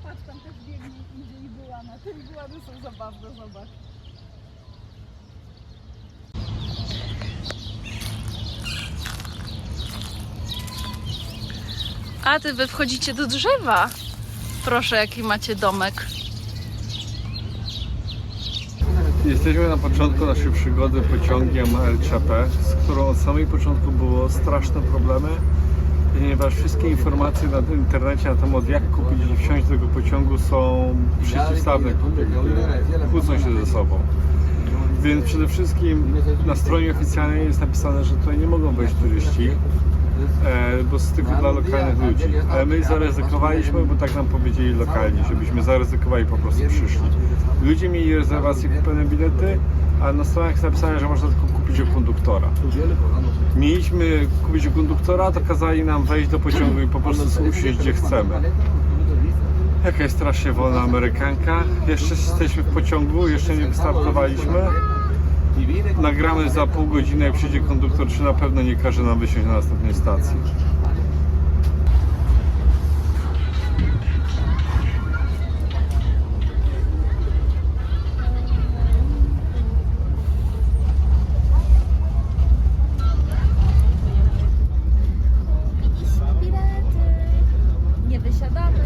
patrz, tam też biegnie idzie i byłana. Te iguany są zabawne, zobacz. A wy wchodzicie do drzewa. Proszę, jaki macie domek. Jesteśmy na początku naszej przygody pociągiem El Chepe, z którą od samego początku było straszne problemy, ponieważ wszystkie informacje na internecie na temat jak kupić i wsiąść do tego pociągu są przeciwstawne, kłócą się ze sobą. Więc przede wszystkim na stronie oficjalnej jest napisane, że tutaj nie mogą wejść turyści, bo jest tylko dla lokalnych ludzi. Ale my zaryzykowaliśmy, bo tak nam powiedzieli lokalni, żebyśmy zaryzykowali, po prostu przyszli. Ludzie mieli rezerwacje, kupione bilety, a na stronach jest napisane, że można tylko kupić u konduktora. Mieliśmy kupić u konduktora, to kazali nam wejść do pociągu i po prostu usiąść gdzie chcemy. Jaka jest strasznie wolna Amerykanka. Jeszcze jesteśmy w pociągu, jeszcze nie wystartowaliśmy. Nagramy za pół godziny, jak przyjdzie konduktor, czy na pewno nie każe nam wysiąść na następnej stacji. Nie wysiadamy.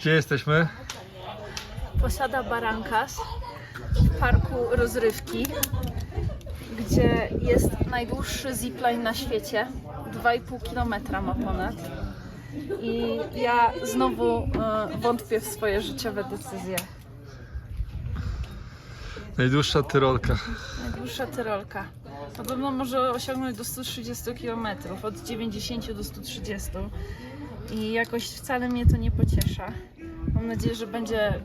Gdzie jesteśmy? Posada Barrancas w parku rozrywki, gdzie jest najdłuższy zipline na świecie. 2,5 km ma ponad. I ja znowu wątpię w swoje życiowe decyzje. Najdłuższa Tyrolka. Najdłuższa Tyrolka. Podobno może osiągnąć do 130 km, od 90 do 130. I jakoś wcale mnie to nie pociesza. Mam nadzieję, że będzie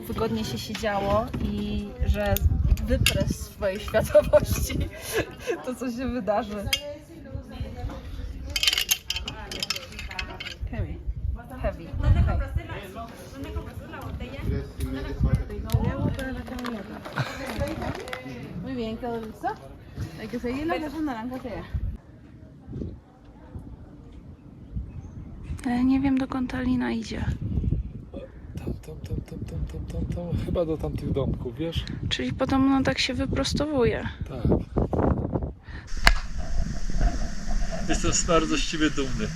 wygodnie się siedziało i że wyprę z swojej świadomości to, co się wydarzy. Heavy. Heavy. Muy bien, ¿todo listo? Hay que seguirlo, que son naranjas allá. Ale nie wiem, dokąd Alina idzie. Tam, chyba do tamtych domków, wiesz? Czyli potem ona tak się wyprostowuje. Tak. Jestem bardzo z ciebie dumny.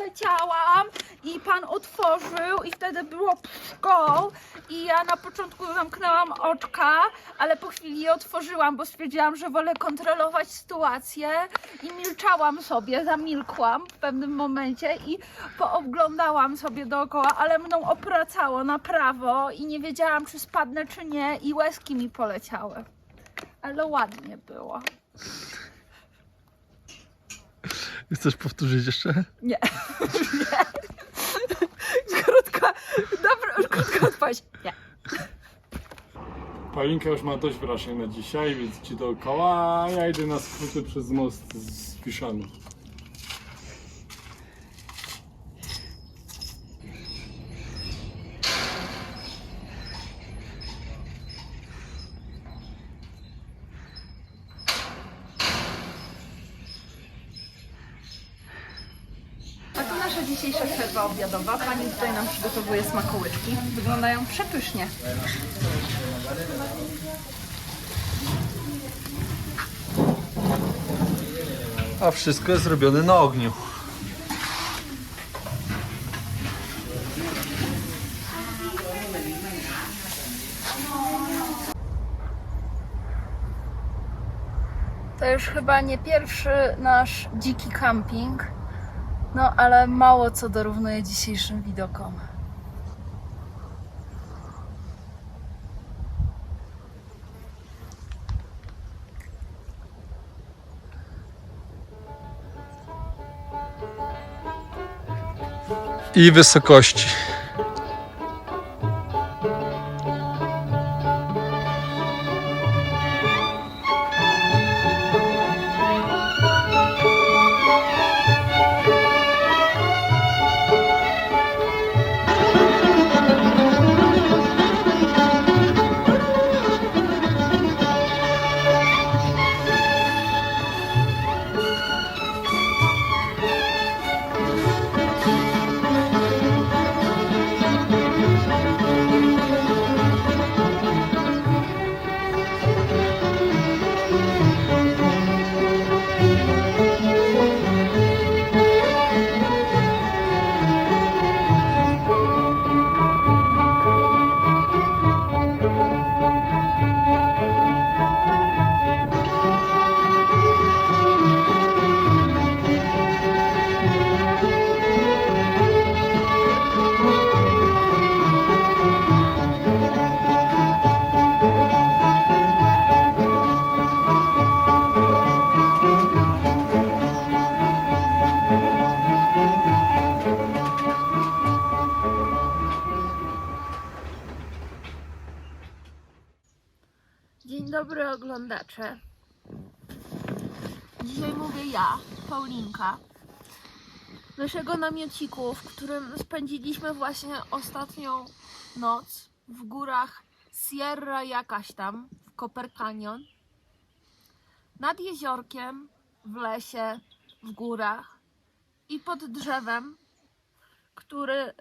poleciałam i pan otworzył i wtedy było pszkoł i ja na początku zamknęłam oczka, ale po chwili je otworzyłam, bo stwierdziłam, że wolę kontrolować sytuację i milczałam sobie, zamilkłam w pewnym momencie i pooglądałam sobie dookoła, ale mną opracało na prawo i nie wiedziałam, czy spadnę, czy nie i łezki mi poleciały. Ale ładnie było. Chcesz powtórzyć jeszcze? Nie. Krótka, dobra, krótka odpowiedź. Nie. Paulinka już ma dość wrażeń na dzisiaj, więc ci dookoła, a ja idę na skróty przez most z Wiszanu. A to nasza dzisiejsza przerwa obiadowa. Pani tutaj nam przygotowuje smakołyczki. Wyglądają przepysznie. A wszystko jest robione na ogniu. To już chyba nie pierwszy nasz dziki camping. No ale mało co dorównuje dzisiejszym widokom. I wysokości. Dzień dobry oglądacze. Dzisiaj mówię ja, Paulinka, z naszego namiociku, w którym spędziliśmy właśnie ostatnią noc w górach Sierra jakaś tam, w Copper Canyon, nad jeziorkiem, w lesie, w górach i pod drzewem, który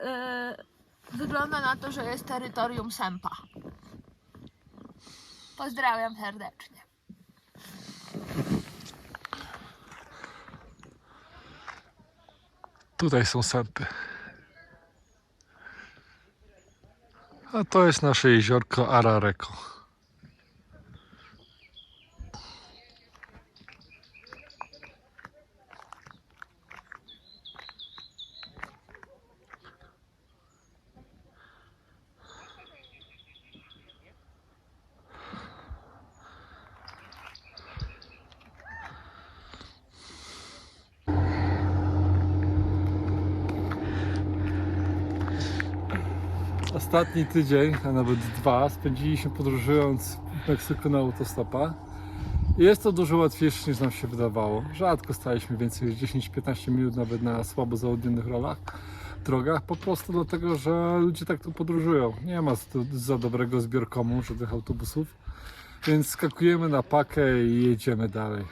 wygląda na to, że jest terytorium Sempa. Pozdrawiam serdecznie. Tutaj są sępy. A to jest nasze jeziorko Arareko. Ostatni tydzień, a nawet 2, spędziliśmy podróżując w Meksyku na autostopa. I jest to dużo łatwiejsze niż nam się wydawało. Rzadko staliśmy więcej niż 10-15 minut nawet na słabo zaludnionych drogach, po prostu dlatego, że ludzie tak tu podróżują. Nie ma za dobrego zbiorkomu żadnych autobusów, więc skakujemy na pakę i jedziemy dalej.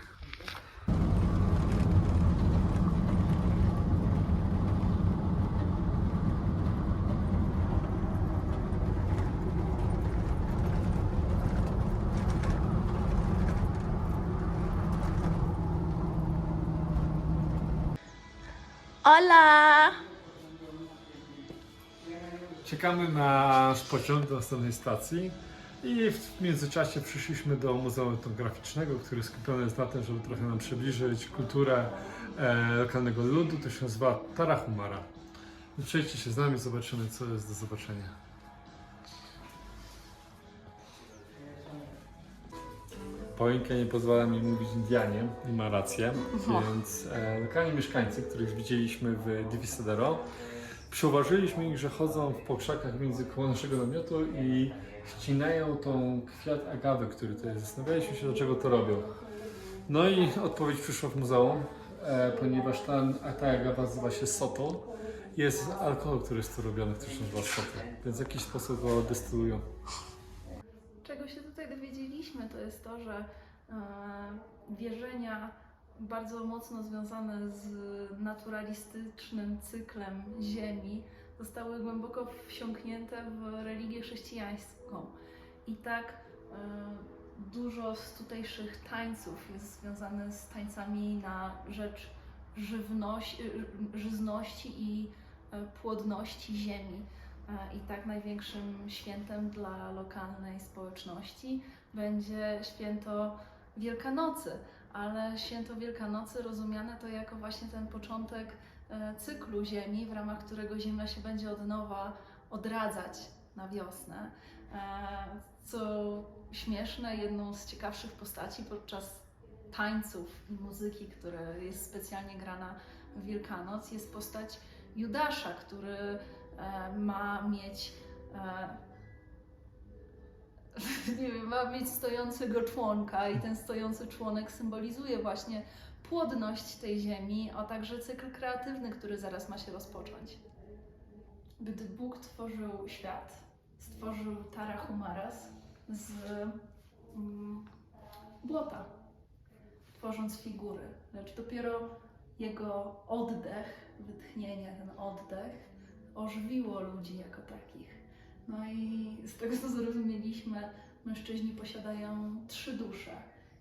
Hola! Czekamy na nasz pociąg do następnej stacji i w międzyczasie przyszliśmy do Muzeum Etnograficznego, który skupiony jest na tym, żeby trochę nam przybliżyć kulturę lokalnego ludu. To się nazywa Tarahumara. Przejdźcie się z nami, zobaczymy, co jest do zobaczenia. Poinka nie pozwala mi mówić Indianie i ma rację, więc lokalni mieszkańcy, których widzieliśmy w Divisadero, przyuważyliśmy ich, że chodzą po krzakach między koło naszego namiotu i ścinają tą kwiat agawy, który tutaj jest. Zastanawialiśmy się, dlaczego to robią. No i odpowiedź przyszła w muzeum, ponieważ ta agawa nazywa się soto. Jest alkohol, który jest tu robiony, który się nazywa soto, więc w jakiś sposób go destylują. Czego się tutaj dowiedzieliśmy, to jest to, że wierzenia bardzo mocno związane z naturalistycznym cyklem Ziemi zostały głęboko wsiąknięte w religię chrześcijańską. I tak dużo z tutejszych tańców jest związane z tańcami na rzecz żyzności i płodności ziemi. I tak największym świętem dla lokalnej społeczności będzie święto Wielkanocy, ale święto Wielkanocy rozumiane to jako właśnie ten początek cyklu Ziemi, w ramach którego Ziemia się będzie od nowa odradzać na wiosnę. Co śmieszne, jedną z ciekawszych postaci podczas tańców i muzyki, która jest specjalnie grana w Wielkanoc, jest postać Judasza, który ma mieć ma mieć stojącego członka i ten stojący członek symbolizuje właśnie płodność tej ziemi, a także cykl kreatywny, który zaraz ma się rozpocząć. Gdy Bóg tworzył świat, stworzył Tarahumaras z błota, tworząc figury, lecz dopiero jego oddech, wytchnienie, ten oddech ożywiło ludzi jako takich. No i z tego, co zrozumieliśmy, mężczyźni posiadają 3 dusze.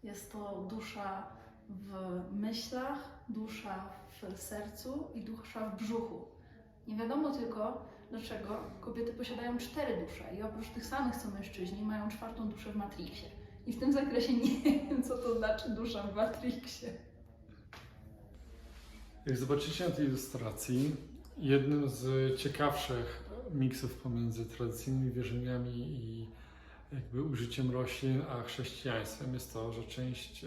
Jest to dusza w myślach, dusza w sercu i dusza w brzuchu. Nie wiadomo tylko, dlaczego kobiety posiadają 4 dusze i oprócz tych samych co mężczyźni mają 4. duszę w Matrixie. I w tym zakresie nie wiem, co to znaczy dusza w Matrixie. Jak zobaczycie na tej ilustracji, jednym z ciekawszych miksów pomiędzy tradycyjnymi wierzeniami i jakby użyciem roślin a chrześcijaństwem jest to, że część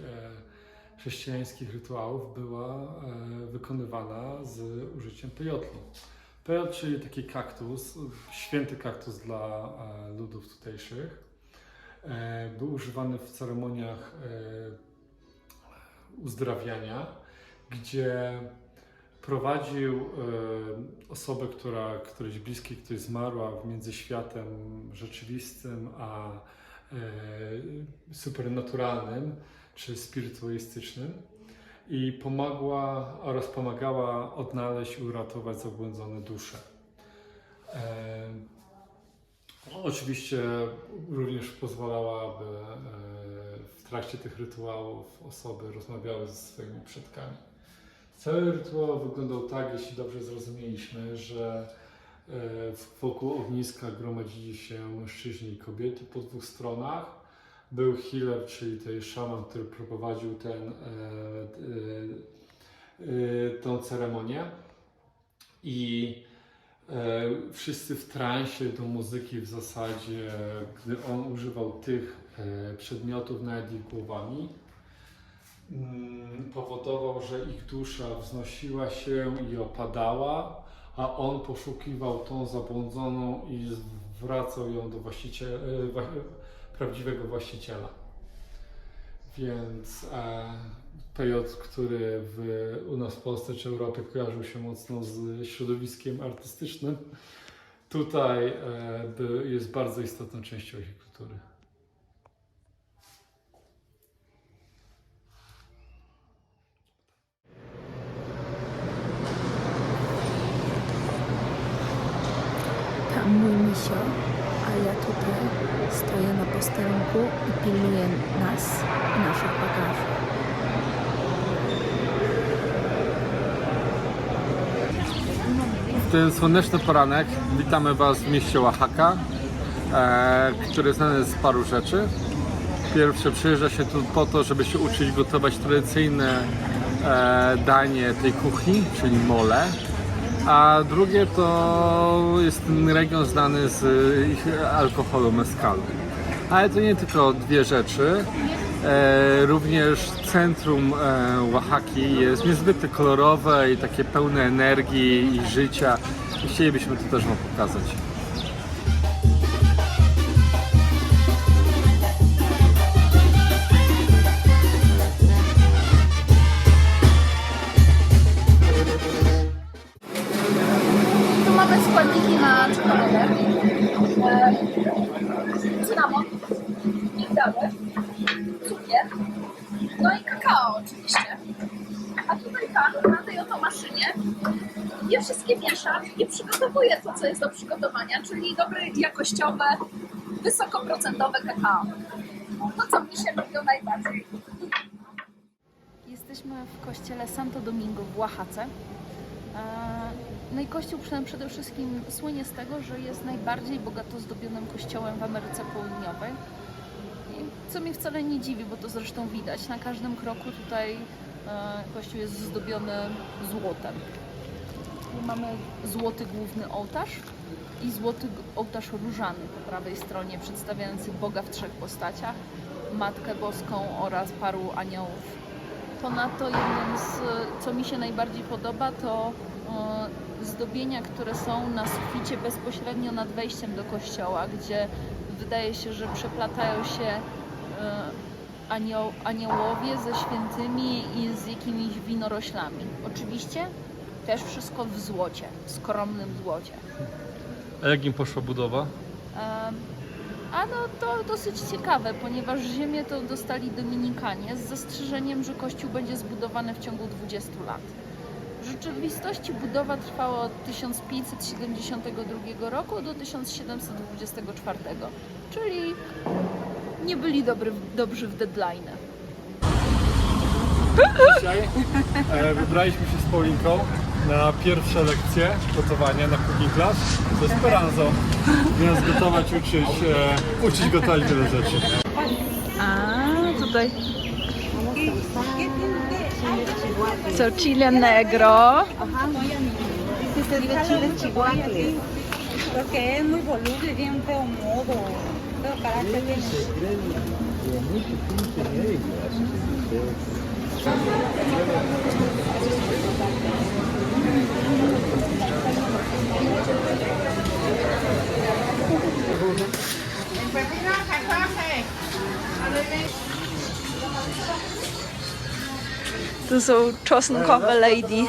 chrześcijańskich rytuałów była wykonywana z użyciem pejotlu. Pejot, czyli taki kaktus, święty kaktus dla ludów tutejszych, był używany w ceremoniach uzdrawiania, gdzie prowadził osobę, którejś bliskiej, ktoś zmarła między światem rzeczywistym a supernaturalnym czy spirytualistycznym i pomagała odnaleźć i uratować zabłądzone dusze. Oczywiście również pozwalała, aby w trakcie tych rytuałów osoby rozmawiały ze swoimi przodkami. Cały rytuał wyglądał tak, jeśli dobrze zrozumieliśmy, że wokół ogniska gromadzili się mężczyźni i kobiety po 2 stronach. Był healer, czyli ten szaman, który prowadził tą ceremonię i wszyscy w transie do muzyki w zasadzie, gdy on używał tych przedmiotów nad ich głowami, powodował, że ich dusza wznosiła się i opadała, a on poszukiwał tą zabłądzoną i zwracał ją do prawdziwego właściciela. Więc pejot, który u nas w Polsce czy Europie kojarzył się mocno z środowiskiem artystycznym, tutaj jest bardzo istotną częścią ich kultury. Tam mój misio, a ja tutaj stoję na posterunku i pilnuję nas i naszych bagaży. ten słoneczny poranek. Witamy Was w mieście Oaxaca, które znane jest z paru rzeczy. Pierwsze, przyjeżdża się tu po to, żeby się uczyć gotować tradycyjne danie tej kuchni, czyli mole. A drugie to jest ten region znany z ich alkoholu, mezcalu. Ale to nie tylko dwie rzeczy. Również centrum Oaxaki jest niezwykle kolorowe i takie pełne energii i życia. I chcielibyśmy to też Wam pokazać. Tu mamy składniki na czekoladę. Cynamon, migdały, cukier, no i kakao oczywiście. A tutaj pan na tej oto maszynie je wszystkie miesza i przygotowuje to, co jest do przygotowania, czyli dobre, jakościowe, wysokoprocentowe kakao. To, co mi się lubią najbardziej. Jesteśmy w kościele Santo Domingo w Oaxace. No i kościół przede wszystkim słynie z tego, że jest najbardziej bogato zdobionym kościołem w Ameryce Południowej. I co mnie wcale nie dziwi, bo to zresztą widać. Na każdym kroku tutaj kościół jest zdobiony złotem. Tu mamy złoty główny ołtarz i złoty ołtarz różany po prawej stronie, przedstawiający Boga w trzech postaciach, Matkę Boską oraz paru aniołów. Ponadto jednym z, co mi się najbardziej podoba, to zdobienia, które są na suficie bezpośrednio nad wejściem do kościoła, gdzie wydaje się, że przeplatają się aniołowie ze świętymi i z jakimiś winoroślami. Oczywiście też wszystko w złocie, w skromnym złocie. A jak im poszła budowa? A no to dosyć ciekawe, ponieważ ziemię to dostali Dominikanie z zastrzeżeniem, że kościół będzie zbudowany w ciągu 20 lat. W rzeczywistości budowa trwała od 1572 roku do 1724, czyli nie byli dobrzy w deadline. Dzisiaj wybraliśmy się z Paulinką na pierwsze lekcje gotowania na cooking class z Esperanzo. Zamiast gotować, uczyć gotować wiele rzeczy. A tutaj co chile negro. Se escribe chile chihuacle. Porque es muy voluble, bien feo modo. Feo carácter tiene. Tu są czosnkowe lady.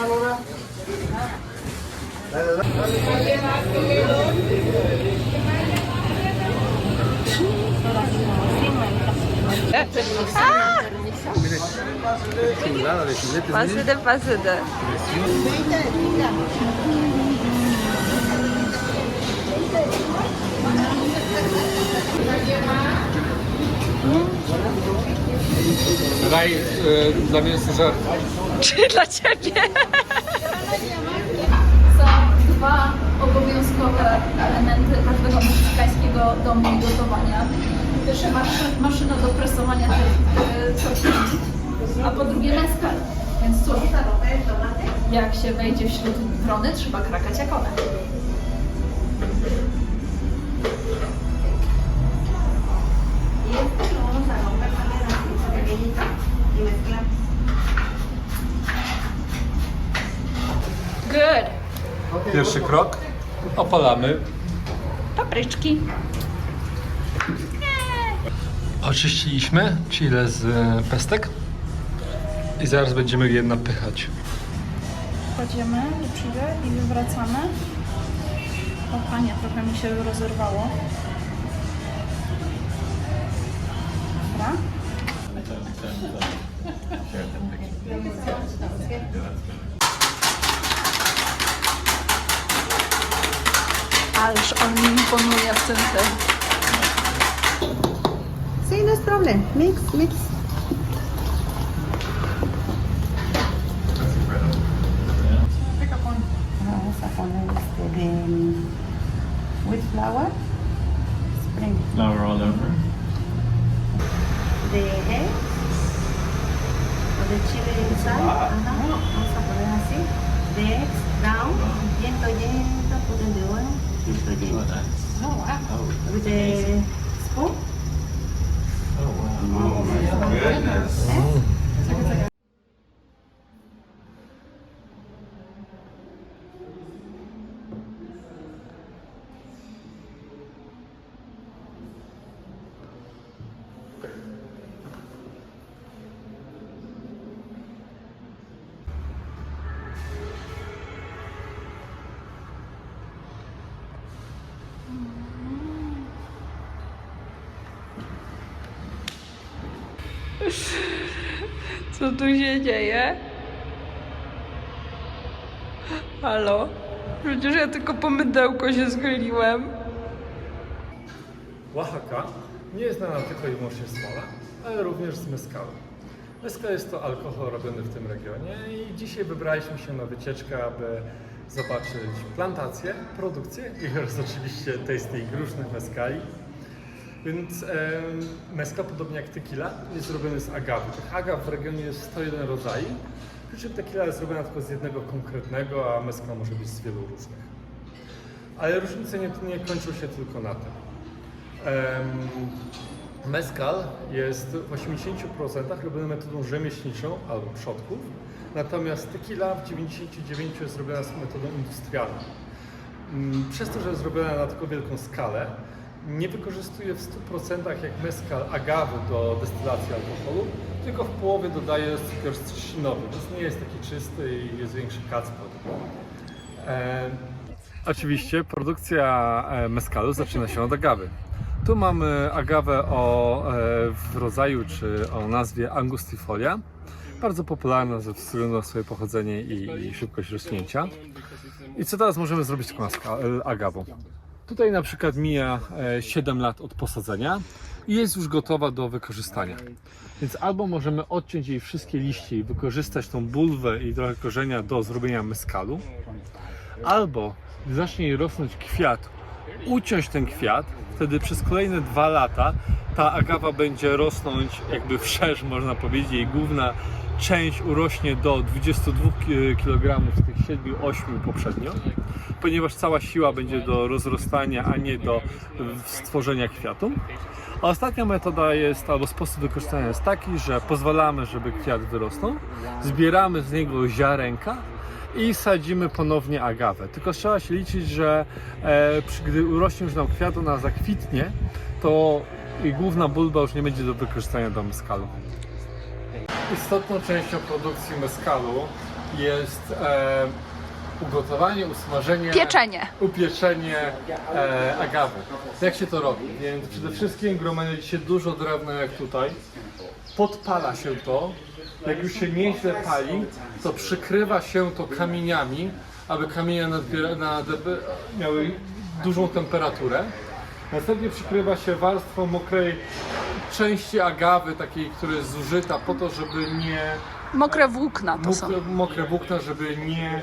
Pasydę. Raj dla mięsożerów. Czy dla ciebie? Są dwa obowiązkowe elementy każdego meksykańskiego domu gotowania. Po pierwsze maszyna do presowania tortilli, a po drugie mezcal. Więc cóż, jak się wejdzie wśród wrony, trzeba krakać jak one. Good. Pierwszy krok. Opalamy. Papryczki. Oczyściliśmy chile z pestek i zaraz będziemy je napychać. Kładziemy do chile i wywracamy. O panie, trochę mi się rozerwało. Dobra. Ależ on mi imponuje w tym tym. Sí, no es problem. Mix. Vamos a poner flour, spring. Flour all over. The eggs, o the chile inside. Ajá. Vamos a poner así. The eggs down, lento, lento, put in the oil, lento, Oh, lento. nice. Oh, wow. Oh, With the spoon. oh my goodness. Co tu się dzieje? Halo? Przecież ja tylko po mydełko się schyliłem. Oaxaca nie jest znana tylko i wyłącznie z mola, ale również z mezcalu. Mezcal jest to alkohol robiony w tym regionie i dzisiaj wybraliśmy się na wycieczkę, aby zobaczyć plantację, produkcję i oraz oczywiście tasting różnych mezcali. Więc mezcal, podobnie jak tequila, jest zrobiony z agawy. Tych agaw w regionie jest 101 rodzajów, przy czym tequila jest zrobiona tylko z jednego konkretnego, a mezcal może być z wielu różnych. Ale różnice nie kończą się tylko na tym. Mezcal jest w 80% robiony metodą rzemieślniczą albo przodków, natomiast tequila w 99% jest robiona metodą industrialną. Przez to, że jest zrobiona na taką wielką skalę, nie wykorzystuje w 100% jak mezcal agawy do destylacji alkoholu, tylko w połowie dodaje cukier trzcinowy, więc nie jest taki czysty i jest większy kacpot. Oczywiście produkcja mezcalu zaczyna się od agawy. Tu mamy agawę w rodzaju czy o nazwie angustifolia, bardzo popularna ze względu na swoje pochodzenie i szybkość rośnięcia. I co teraz możemy zrobić z taką agawą? Tutaj na przykład mija 7 lat od posadzenia i jest już gotowa do wykorzystania. Więc albo możemy odciąć jej wszystkie liście i wykorzystać tą bulwę i trochę korzenia do zrobienia mezcalu, albo gdy zacznie jej rosnąć kwiat, uciąć ten kwiat, wtedy przez kolejne 2 lata ta agawa będzie rosnąć jakby wszerz, można powiedzieć, jej główna część urośnie do 22 kg z tych 7-8 poprzednio, ponieważ cała siła będzie do rozrastania, a nie do stworzenia kwiatu. A ostatnia metoda jest, albo sposób wykorzystania jest taki, że pozwalamy, żeby kwiat wyrosnął, zbieramy z niego ziarenka i sadzimy ponownie agawę. Tylko trzeba się liczyć, że gdy urośnie już nam kwiat, ona zakwitnie, to jej główna bulba już nie będzie do wykorzystania do mezcalu. Istotną częścią produkcji mezcalu jest ugotowanie, usmażenie, upieczenie agawy. Jak się to robi? Więc przede wszystkim gromadzi dużo drewna jak tutaj, podpala się to, jak już się nieźle pali, to przykrywa się to kamieniami, aby kamienie miały dużą temperaturę. Następnie przykrywa się warstwą mokrej części agawy, takiej, która jest zużyta po to, żeby nie... Mokre włókna to są. Mokre włókna, żeby nie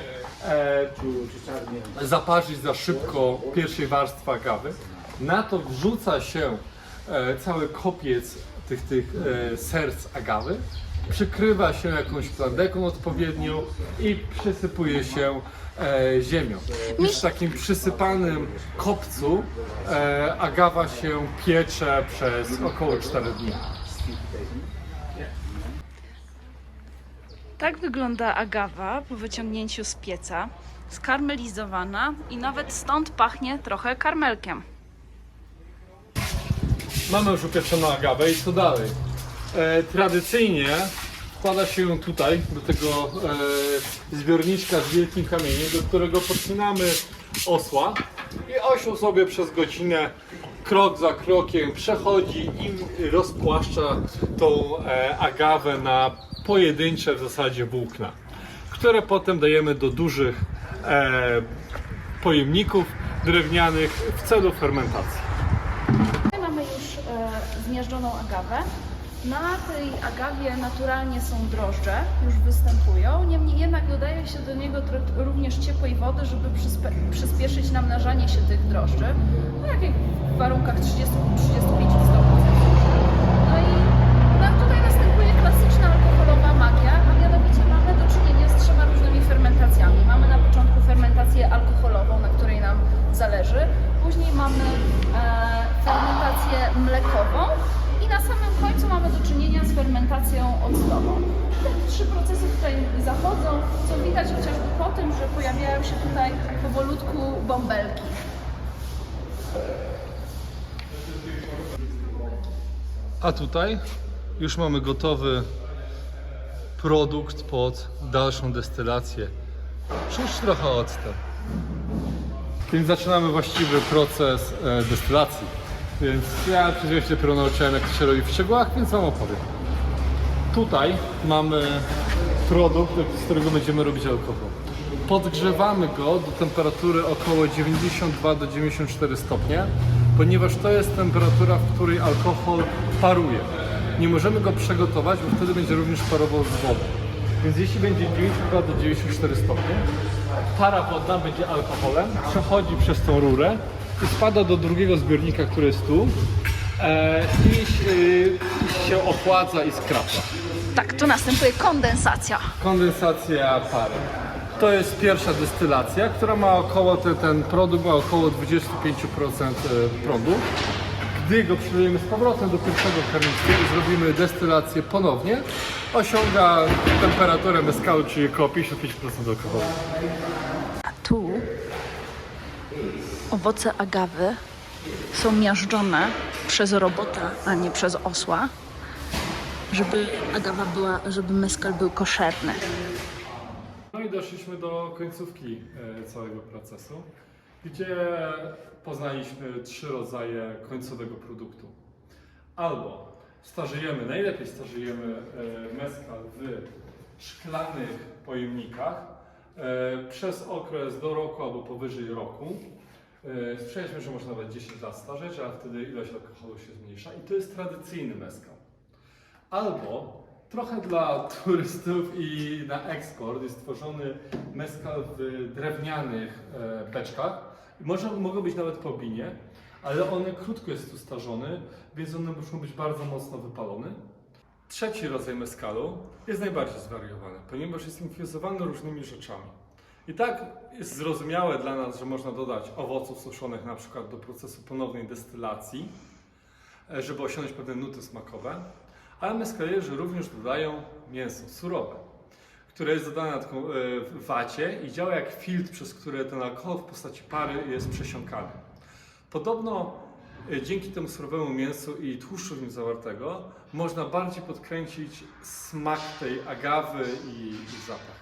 zaparzyć za szybko pierwszej warstwy agawy. Na to wrzuca się cały kopiec tych serc agawy, przykrywa się jakąś plandeką odpowiednią i przysypuje się ziemią. Już w takim przysypanym kopcu agawa się piecze przez około 4 dni. Tak wygląda agawa po wyciągnięciu z pieca, skarmelizowana i nawet stąd pachnie trochę karmelkiem. Mamy już upieczoną agawę i co dalej? Tradycyjnie wkłada się ją tutaj, do tego zbiorniczka z wielkim kamieniem, do którego podpinamy osła i osioł sobie przez godzinę, krok za krokiem przechodzi i rozpłaszcza tą agawę na pojedyncze w zasadzie włókna, które potem dajemy do dużych pojemników drewnianych w celu fermentacji. Mamy już zmiażdżoną agawę. Na tej agawie naturalnie są drożdże, już występują, niemniej jednak jednak dodaje się do niego również ciepłej wody, żeby przyspieszyć namnażanie się tych drożdży, no jak w warunkach 30-35 stopni. No i tutaj następuje klasyczna alkoholowa magia, a mianowicie mamy do czynienia z 3 różnymi fermentacjami. Mamy na początku fermentację alkoholową, na której nam zależy, później mamy fermentację mlekową i na samym końcu mamy do czynienia z fermentacją octową. Te 3 procesy tutaj zachodzą, co widać chociażby po tym, że pojawiają się tutaj powolutku bąbelki. A tutaj już mamy gotowy produkt pod dalszą destylację. Czuć trochę octem. Więc zaczynamy właściwy proces destylacji. Więc ja przecież dopiero nauczyłem, jak to się robi w szczegółach, więc wam opowiem. Tutaj mamy produkt, z którego będziemy robić alkohol. Podgrzewamy go do temperatury około 92 do 94 stopnie, ponieważ to jest temperatura, w której alkohol paruje. Nie możemy go przygotować, bo wtedy będzie również parował z wodą. Więc jeśli będzie 92 do 94 stopnie, para wodna będzie alkoholem, przechodzi przez tą rurę i spada do drugiego zbiornika, który jest tu i się ochładza i skrapla. Tak, tu następuje kondensacja. Kondensacja pary. To jest pierwsza destylacja, która ma około, ten produkt ma około 25% prądu. Gdy go przylejemy z powrotem do pierwszego karnister i zrobimy destylację ponownie, osiąga temperaturę mezcalu, czyli około 55% alkoholu. A tu owoce agawy są miażdżone przez robota, a nie przez osła, żeby agawa była, żeby mezcal był koszerny. No i doszliśmy do końcówki całego procesu, gdzie poznaliśmy 3 rodzaje końcowego produktu. Albo starzejemy, najlepiej starzejemy mezcal w szklanych pojemnikach przez okres do roku albo powyżej roku. Słyszeliśmy, że można nawet 10 lat starzeć, a wtedy ilość alkoholu się zmniejsza i to jest tradycyjny mezcal. Albo trochę dla turystów i na eksport jest tworzony mezcal w drewnianych beczkach. Mogą być nawet po binie, ale one krótko jest tu starzony, więc one muszą być bardzo mocno wypalone. Trzeci rodzaj mezcalu jest najbardziej zwariowany, ponieważ jest infuzowany różnymi rzeczami. I tak jest zrozumiałe dla nas, że można dodać owoców suszonych na przykład do procesu ponownej destylacji, żeby osiągnąć pewne nuty smakowe. Ale mezcalerzy również dodają mięso surowe, które jest dodane w wacie i działa jak filtr, przez który ten alkohol w postaci pary jest przesiąkany. Podobno dzięki temu surowemu mięsu i tłuszczu w nim zawartego można bardziej podkręcić smak tej agawy i zapach.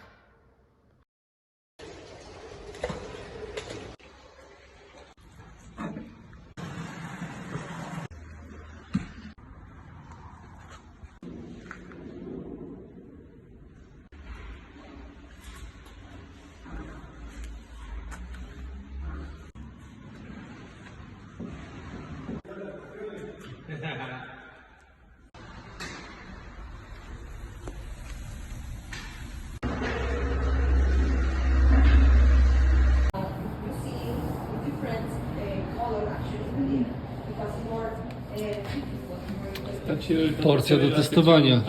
Porcja do testowania.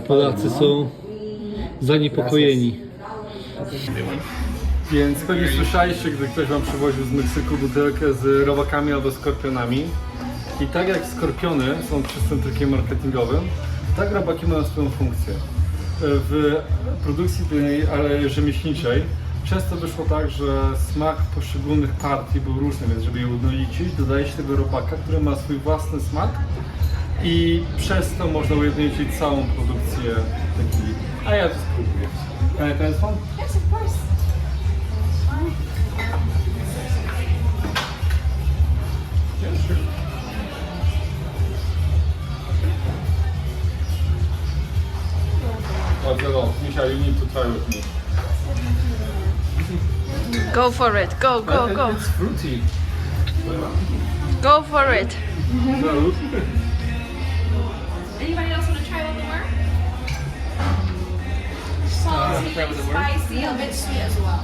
Polacy są zaniepokojeni. Więc pewnie słyszeliście, gdy ktoś wam przywoził z Meksyku butelkę z robakami albo skorpionami. I tak jak skorpiony są czystym trikiem marketingowym, tak robaki mają swoją funkcję. W produkcji tej rzemieślniczej często wyszło tak, że smak poszczególnych partii był różny, więc żeby je ujednolicić, dodaje się tego robaka, który ma swój własny smak i przez to można ujednolicić całą produkcję tequili. A ja to spróbuję. Can I try this one? Yes, of course. Yeah, sure. Misha, you need to try with me. Go for it, go, go, go. It's fruity. Go for it. No. Anybody else want to try a little more? So Spicy, a bit sweet as well.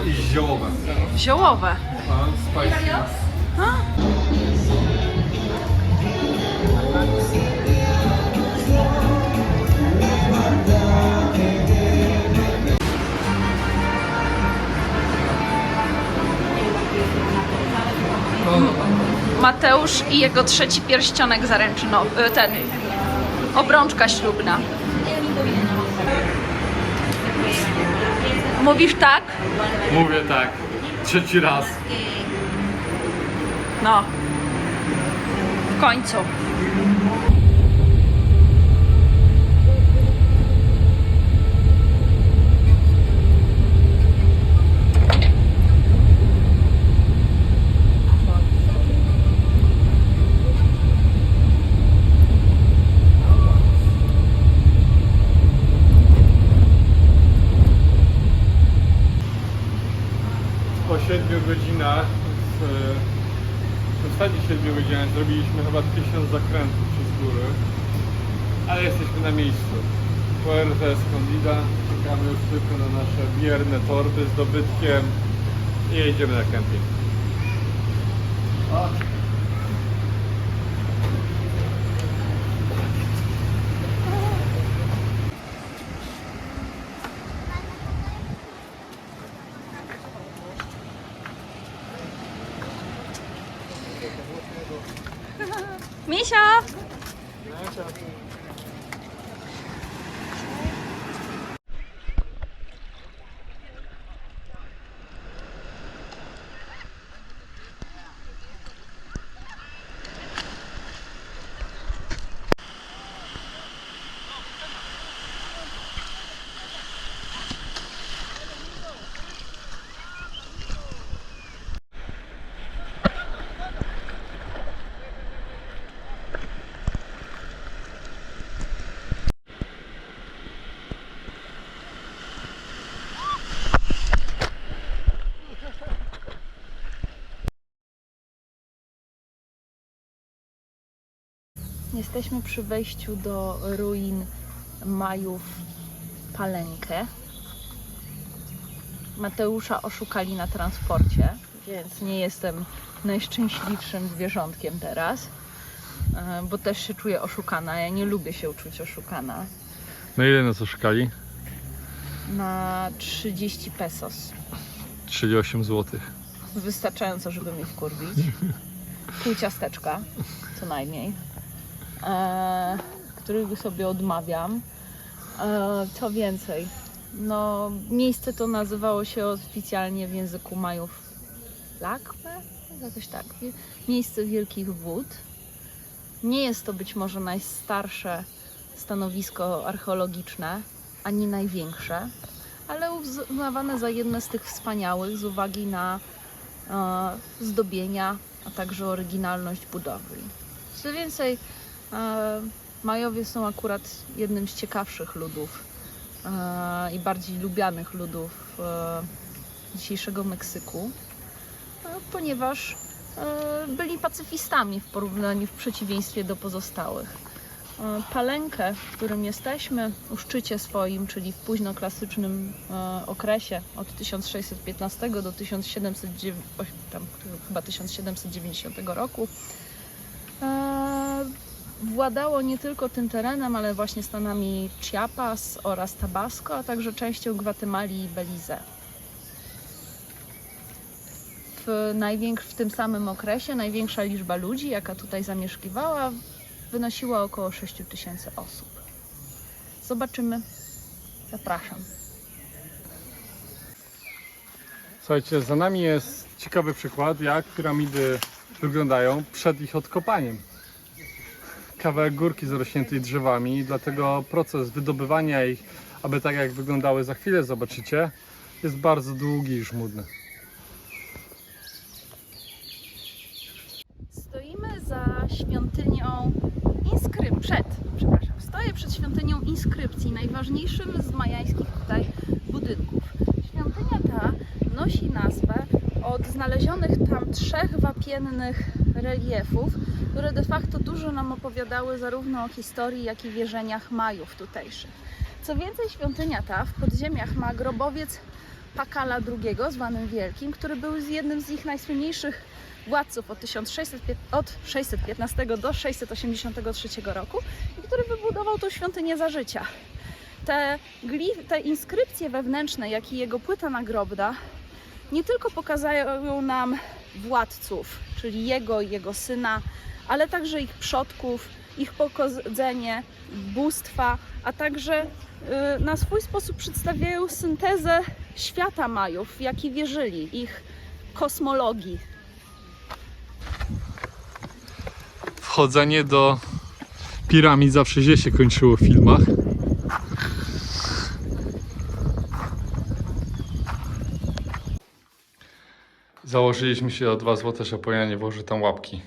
I ziołowe. Ziołowe. Spicy. Mateusz i jego trzeci pierścionek zaręczynowy, ten, obrączka ślubna. Mówisz tak? Mówię tak. Trzeci raz. No. W końcu. Po 7 godzinach, w ostatnich 7 godzinach zrobiliśmy chyba 1000 zakrętów przez góry, ale jesteśmy na miejscu. Puerto Escondida, czekamy już tylko na nasze bierne torby z dobytkiem i jedziemy na kemping. Misia! Jesteśmy przy wejściu do ruin Majów Palenque. Mateusza oszukali na transporcie, więc nie jestem najszczęśliwszym zwierzątkiem teraz, bo też się czuję oszukana. Ja nie lubię się czuć oszukana. Na ile nas oszukali? Na 30 pesos. Czyli 8 zł. Wystarczająco, żeby mnie wkurwić. Pół ciasteczka, co najmniej. Których sobie odmawiam. Co więcej, no miejsce to nazywało się oficjalnie w języku Majów Lakme? Jakoś tak. Miejsce Wielkich Wód. Nie jest to być może najstarsze stanowisko archeologiczne, ani największe, ale uznawane za jedne z tych wspaniałych z uwagi na zdobienia, a także oryginalność budowli. Co więcej, Majowie są akurat jednym z ciekawszych ludów i bardziej lubianych ludów dzisiejszego Meksyku, ponieważ byli pacyfistami w przeciwieństwie do pozostałych. Palenque, w którym jesteśmy, u szczycie swoim, czyli w późnoklasycznym okresie od 1615 do 1790 roku, władało nie tylko tym terenem, ale właśnie stanami Chiapas oraz Tabasco, a także częścią Gwatemali i Belize. W tym samym okresie największa liczba ludzi, jaka tutaj zamieszkiwała, wynosiła około 6000 osób. Zobaczymy. Zapraszam. Słuchajcie, za nami jest ciekawy przykład, jak piramidy wyglądają przed ich odkopaniem. Kawałek górki zarośniętej drzewami, dlatego proces wydobywania ich, aby tak jak wyglądały za chwilę zobaczycie, jest bardzo długi i żmudny. Stoimy za świątynią Stoję przed świątynią inskrypcji, najważniejszym z majańskich tutaj budynków. Świątynia ta nosi nazwę od znalezionych tam 3 wapiennych reliefów, które de facto dużo nam opowiadały zarówno o historii, jak i wierzeniach Majów tutejszych. Co więcej, świątynia ta w podziemiach ma grobowiec Pakala II, zwany Wielkim, który był jednym z ich najsłynniejszych władców od 615 do 683 roku i który wybudował tą świątynię za życia. Te inskrypcje wewnętrzne, jak i jego płyta nagrobna, nie tylko pokazują nam władców, czyli jego i jego syna, ale także ich przodków, ich pochodzenie, bóstwa, a także na swój sposób przedstawiają syntezę świata Majów, w jaki wierzyli, ich kosmologii. Wchodzenie do piramid zawsze źle się kończyło w filmach. Założyliśmy się o 2 zł, że Poja nie włoży tam łapki.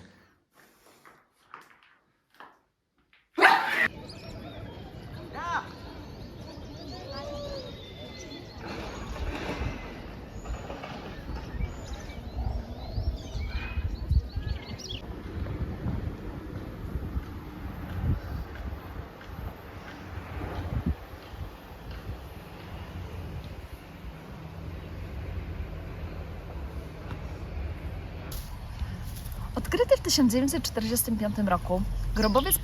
Odkryty w 1945 roku grobowiec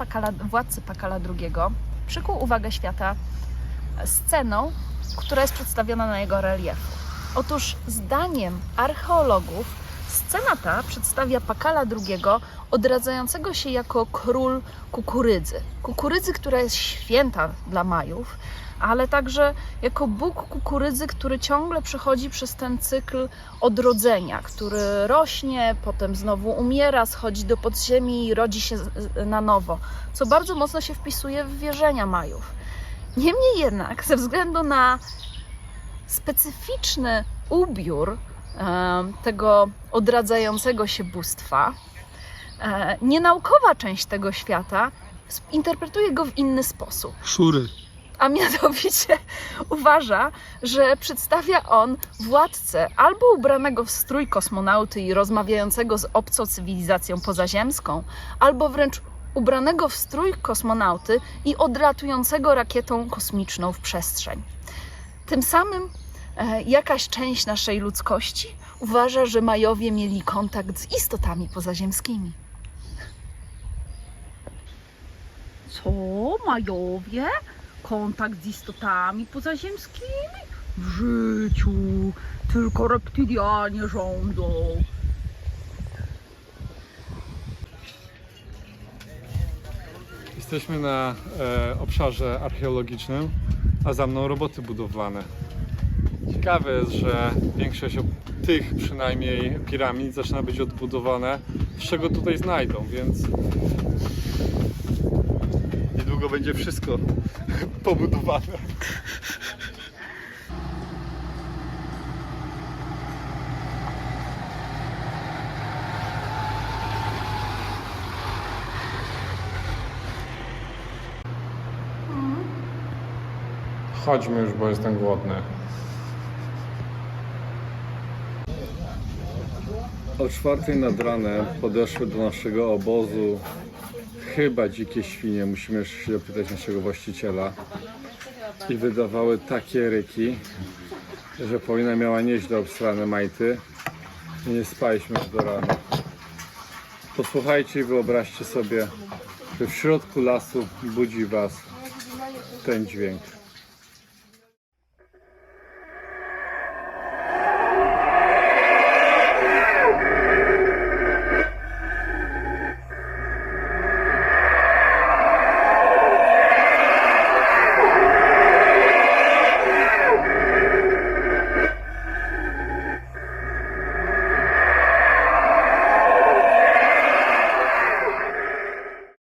władcy Pakala II przykuł uwagę świata sceną, która jest przedstawiona na jego reliefu. Otóż zdaniem archeologów scena ta przedstawia Pakala II odradzającego się jako król kukurydzy. Kukurydzy, która jest święta dla Majów, ale także jako bóg kukurydzy, który ciągle przechodzi przez ten cykl odrodzenia, który rośnie, potem znowu umiera, schodzi do podziemi i rodzi się na nowo, co bardzo mocno się wpisuje w wierzenia Majów. Niemniej jednak, ze względu na specyficzny ubiór tego odradzającego się bóstwa, nienaukowa część tego świata interpretuje go w inny sposób. Szury. A mianowicie uważa, że przedstawia on władcę albo ubranego w strój kosmonauty i rozmawiającego z obcą cywilizacją pozaziemską, albo wręcz ubranego w strój kosmonauty i odlatującego rakietą kosmiczną w przestrzeń. Tym samym jakaś część naszej ludzkości uważa, że Majowie mieli kontakt z istotami pozaziemskimi. Co? Majowie? Kontakt z istotami pozaziemskimi? W życiu tylko reptylianie rządzą. Jesteśmy na obszarze archeologicznym, a za mną roboty budowlane. Ciekawe jest, że większość tych przynajmniej piramid zaczyna być odbudowane, z czego tutaj znajdą, więc niedługo będzie wszystko pobudowane. Chodźmy już, bo jestem głodny. O 4 nad ranem podeszły do naszego obozu chyba dzikie świnie, musimy jeszcze się dopytać naszego właściciela, i wydawały takie ryki, że Paulina miała nieźle obsrane majty i nie spaliśmy do rana. Posłuchajcie i wyobraźcie sobie, że w środku lasu budzi was ten dźwięk.